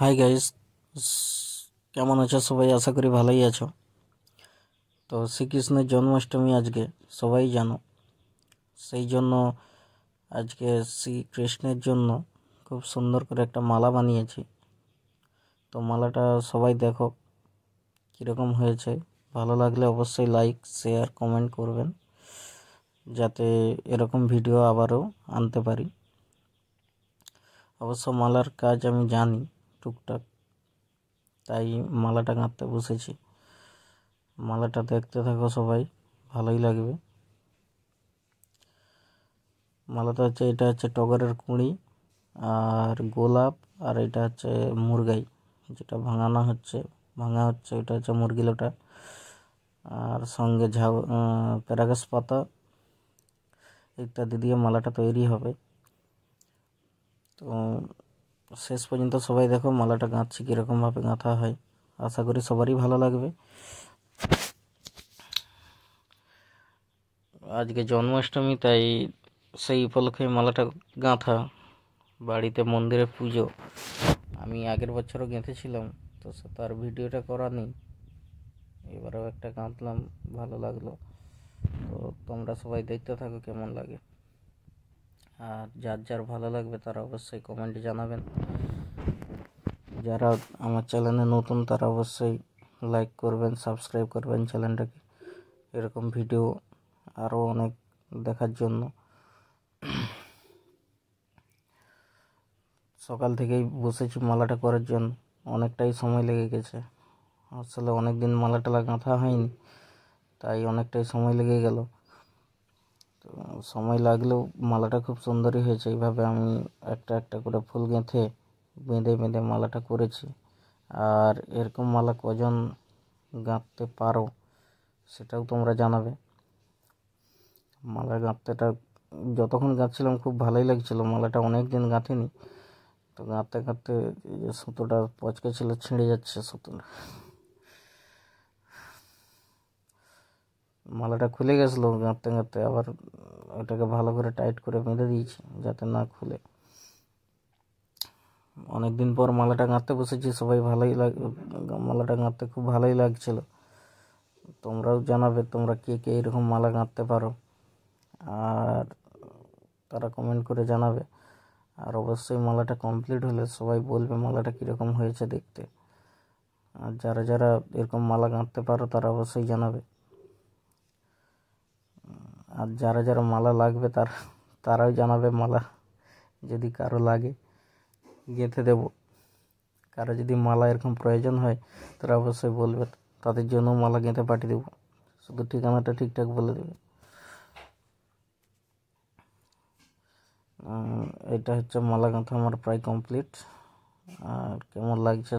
Hi guys, কেমন আছো সবাই? আশা করি ভালোই আছো। তো শ্রীকৃষ্ণের জন্মাষ্টমী আজকে সবাই জানো, সেই জন্য আজকে শ্রীকৃষ্ণের জন্য খুব সুন্দর করে একটা মালা বানিয়েছি। তো মালাটা সবাই দেখো কীরকম হয়েছে। ভালো লাগলে অবশ্যই লাইক, শেয়ার, কমেন্ট করবেন, যাতে এরকম ভিডিও আবারও আনতে পারি। অবশ্য মালার কাজ আমি জানি টুকটাক, তাই মালাটা গাঁথতে বসেছি। মালাটা দেখতে থাকো সবাই, ভালোই লাগবে। মালাটা হচ্ছে, এটা হচ্ছে টগরের কুঁড়ি আর গোলাপ, আর এটা হচ্ছে মুরগাই, যেটা ভাঙা হচ্ছে এটা হচ্ছে মুরগি লোটা, আর সঙ্গে প্যারাগাস পাতা ইত্যাদি দিয়ে মালাটা তৈরি হবে। তো শেষ পর্যন্ত সবাই দেখো মালাটা গাঁথছি কীরকমভাবে গাঁথা হয়। আশা করি সবারই ভালো লাগবে। আজকে জন্মাষ্টমী, তাই সেই উপলক্ষে মালাটা গাঁথা। বাড়িতে মন্দিরে পুজো, আমি আগের বছরও গেঁথেছিলাম, তো তার ভিডিওটা করা নেই, এবারেও একটা গাঁথলাম, ভালো লাগলো। তো তোমরা সবাই দেখতে থাকো কেমন লাগে, আর যার যার ভালো লাগবে তারা অবশ্যই কমেন্টে জানাবেন। যারা আমার চ্যানেলে নতুন তারা অবশ্যই লাইক করবেন, সাবস্ক্রাইব করবেন চ্যানেলটাকে, এরকম ভিডিও আরও অনেক দেখার জন্য। সকাল থেকেই বসেছি মালাটা করার জন্য, অনেকটাই সময় লেগে গেছে। আসলে অনেক দিন মালাটা গাঁথা হয়নি, তাই অনেকটাই সময় লেগে গেল। তো সময় লাগলেও মালাটা খুব সুন্দরই হয়েছে। এইভাবে আমি একটা একটা করে ফুল বেঁধে বেঁধে মালাটা করেছি। আর এরকম মালা কজন গাঁথতে পারো সেটাও তোমরা জানাবে। মালা গাঁথতেটা যতক্ষণ গাঁথছিলাম খুব ভালোই লাগছিল। মালাটা অনেক দিন গাঁথিনি, তো গাঁথতে গাঁথতে সুতোটা পচকে ছিল, ছিঁড়ে যাচ্ছে সুতোটা। মালাটা খুলে গেছিলো গাঁথতে গাঁথতে, আবার ওটাকে ভালো করে টাইট করে বেঁধে দিয়েছি যাতে না খুলে। অনেকদিন পর মালাটা গাঁথতে বসেছি, সবাই মালাটা গাঁথতে খুব ভালোই লাগছিল। তোমরাও জানাবে তোমরা কে কে এরকম মালা গাঁথতে পারো, আর তারা কমেন্ট করে জানাবে। আর অবশ্যই মালাটা কমপ্লিট হলে সবাই বলবে মালাটা কীরকম হয়েছে দেখতে। আর যারা যারা এরকম মালা গাঁথতে পারো তারা অবশ্যই জানাবে। আর যারা যারা মালা লাগবে তারাও জানাবে, মালা যদি কারো লাগে গেঁথে দেব। কারো যদি মালা এরকম প্রয়োজন হয় তারা অবশ্যই বলবে, তাদের জন্য মালা গেঁথে পাঠিয়ে দেবো। শুধু ঠিকানাটা ঠিকঠাক বলে দেবে। এটা হচ্ছে মালা গাঁথা আমার প্রায় কমপ্লিট। আর কেমন লাগছে